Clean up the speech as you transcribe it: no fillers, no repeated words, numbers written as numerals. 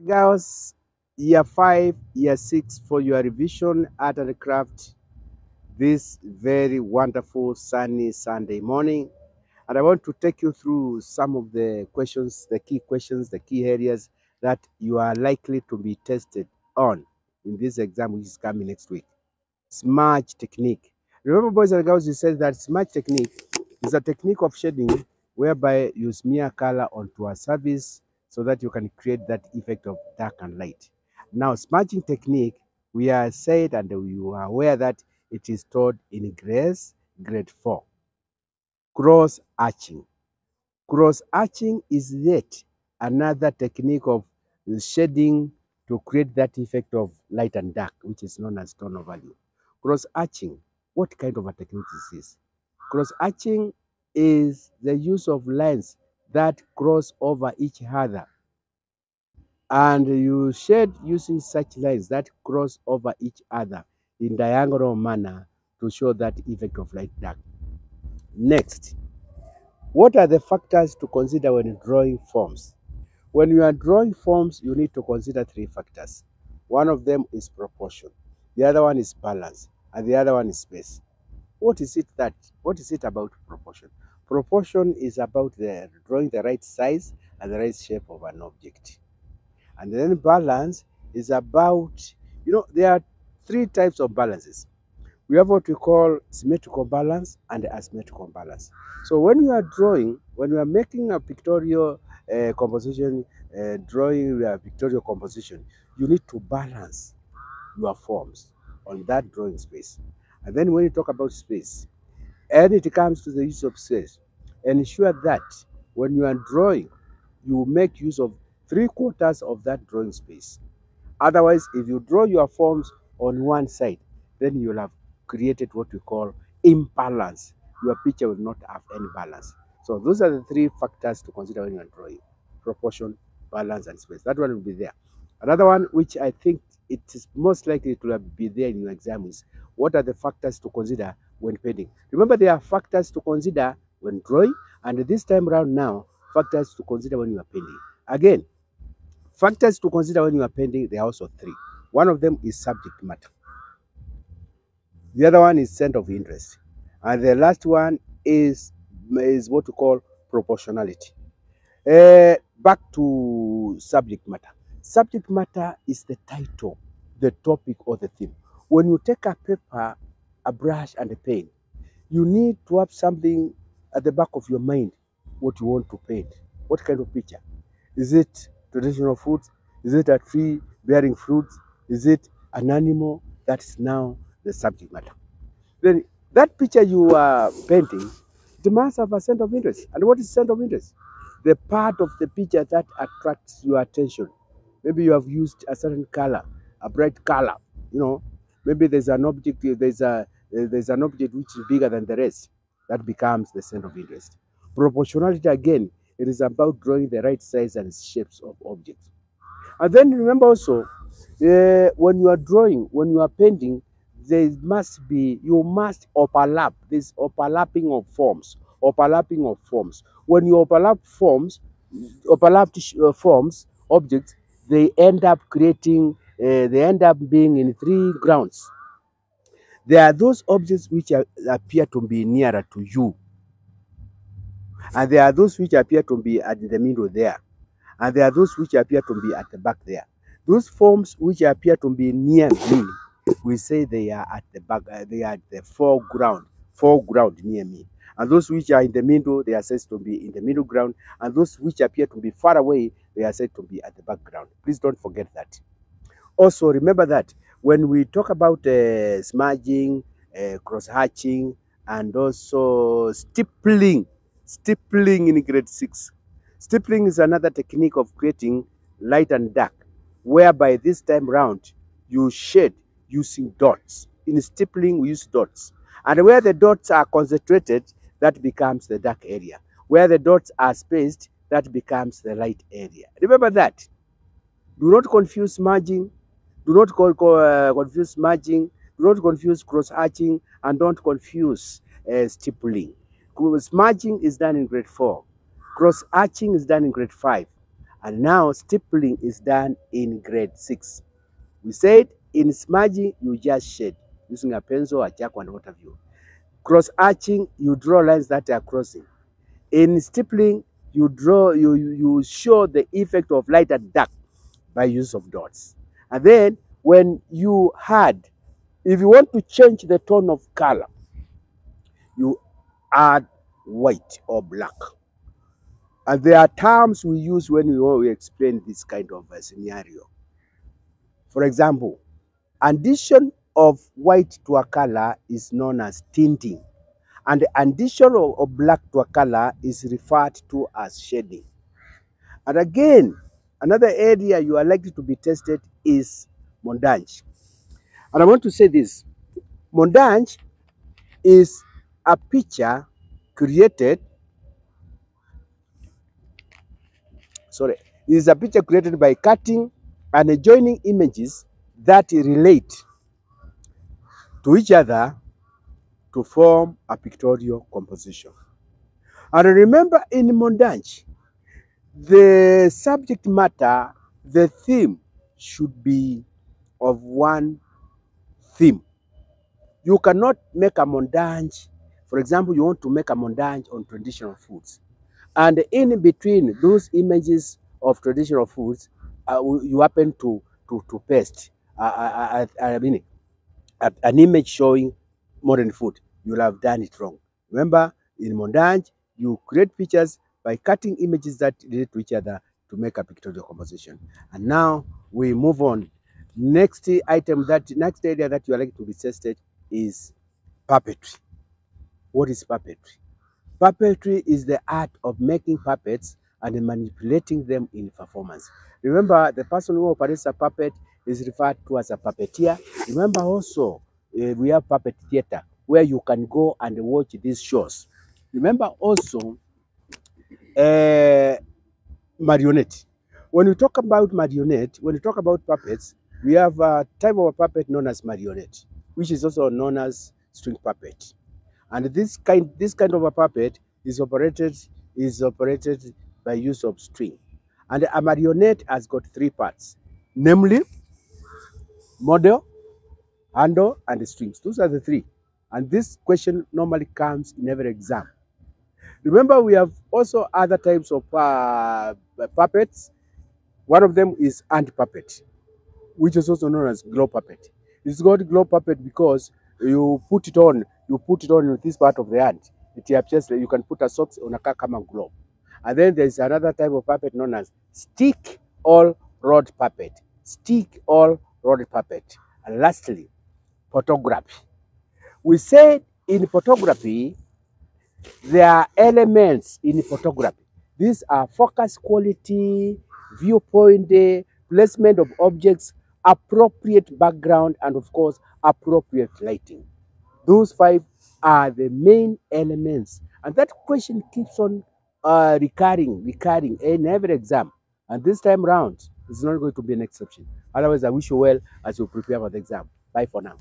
Girls, year 5, year 6 for your revision art and craft this very wonderful sunny Sunday morning. And I want to take you through some of the questions, the key areas that you are likely to be tested on in this exam, which is coming next week. Smudge technique. Remember, boys and girls, you said that smudge technique is a technique of shading whereby you smear color onto a surface so that you can create that effect of dark and light. Now, smudging technique, we are said and we are aware that it is taught in grade 4. Cross arching. Cross arching is yet another technique of shading to create that effect of light and dark, which is known as tone of value. Cross arching, what kind of a technique is this? Cross arching is the use of lines that cross over each other, and you shade using such lines that cross over each other in diagonal manner to show that effect of light dark. Next, what are the factors to consider when drawing forms? When you are drawing forms, you need to consider 3 factors. One of them is proportion, the other one is balance, and the other one is space. What is it about proportion? Proportion is about drawing the right size and the right shape of an object. And then balance is about, there are 3 types of balances. We have what we call symmetrical balance and asymmetrical balance. So when you are drawing, when you are making a pictorial composition, drawing a pictorial composition, you need to balance your forms on that drawing space. And then when you talk about space, and it comes to the use of space, ensure that when you are drawing, you make use of 3/4 of that drawing space. Otherwise, if you draw your forms on one side, then you'll have created what we call imbalance. Your picture will not have any balance. So those are the 3 factors to consider when you're drawing: proportion, balance, and space. That one will be there. Another one, which I think it is most likely to be there in your exam, is what are the factors to consider when painting. Remember, there are factors to consider when drawing, and this time around now, factors to consider when you are painting. Again, factors to consider when you are painting, there are also 3. One of them is subject matter. The other one is center of interest. And the last one is what we call proportionality. Back to subject matter. Subject matter is the title, the topic, or the theme. When you take a paper, a brush, and a pen, you need to have something at the back of your mind, what you want to paint. What kind of picture? Is it traditional food? Is it a tree bearing fruits? Is it an animal? That is now the subject matter. Then that picture you are painting, it must have a center of interest. And what is center of interest? The part of the picture that attracts your attention. Maybe you have used a certain color, a bright color. Maybe there's an object. There's an object which is bigger than the rest. That becomes the center of interest. Proportionality, again, it is about drawing the right size and shapes of objects. And then remember also, when you are drawing, when you are painting, you must overlap. This overlapping of forms. When you overlapped forms, objects, they end up being in 3 grounds. There are those objects which appear to be nearer to you, and there are those which appear to be at the middle there, and there are those which appear to be at the back there. Those forms which appear to be near me, we say they are at the back, they are at the foreground near me. And those which are in the middle, they are said to be in the middle ground. And those which appear to be far away, they are said to be at the background. Please don't forget that. Also, remember that when we talk about smudging, cross-hatching, and also stippling in grade 6. Stippling is another technique of creating light and dark, whereby this time round you shade using dots. In stippling, we use dots. And where the dots are concentrated, that becomes the dark area. Where the dots are spaced, that becomes the light area. Remember that. Do not confuse smudging. Do not confuse smudging. Do not confuse cross-hatching, and don't confuse stippling. Smudging is done in grade 4. Cross-hatching is done in grade 5. And now stippling is done in grade 6. We said in smudging, you just shade using a pencil, a chalk, and what have you. Cross-hatching, you draw lines that are crossing. In stippling, you show the effect of light and dark by use of dots. And then when you add, if you want to change the tone of color, you add white or black. And there are terms we use when we explain this kind of a scenario. For example, addition of white to a color is known as tinting, and the addition of black to a color is referred to as shading. And again, another area you are likely to be tested is montage. And I want to say this, montage is a picture created, by cutting and joining images that relate to each other to form a pictorial composition. And remember, in montage, the subject matter, the theme should be of one theme. You cannot make a montage. For example, you want to make a montage on traditional foods, and in between those images of traditional foods, you happen to paste an image showing modern food. You'll have done it wrong. Remember, in montage, you create pictures by cutting images that relate to each other to make a pictorial composition. And now we move on. Next area that you are likely to be tested is puppetry. What is puppetry? Puppetry is the art of making puppets and manipulating them in performance. Remember, the person who operates a puppet is referred to as a puppeteer. Remember also, we have puppet theater where you can go and watch these shows. Remember also, marionette. When we talk about marionette, when we talk about puppets, we have a type of a puppet known as marionette, which is also known as string puppet. And this kind of a puppet is operated by use of string. And a marionette has got 3 parts, namely model, handle, and strings. Those are the 3. And this question normally comes in every exam. Remember, we have also other types of puppets. One of them is hand puppet, which is also known as glow puppet. It's called glow puppet because you put it on this part of the hand. It appears that you can put a socks on a common glove. And then there's another type of puppet known as stick all rod puppet. Stick all rod puppet. And lastly, photography. We said in photography, there are elements in photography. These are focus quality, viewpoint, placement of objects, appropriate background, and of course, appropriate lighting. Those 5 are the main elements. And that question keeps on recurring in every exam. And this time round, it's not going to be an exception. Otherwise, I wish you well as you prepare for the exam. Bye for now.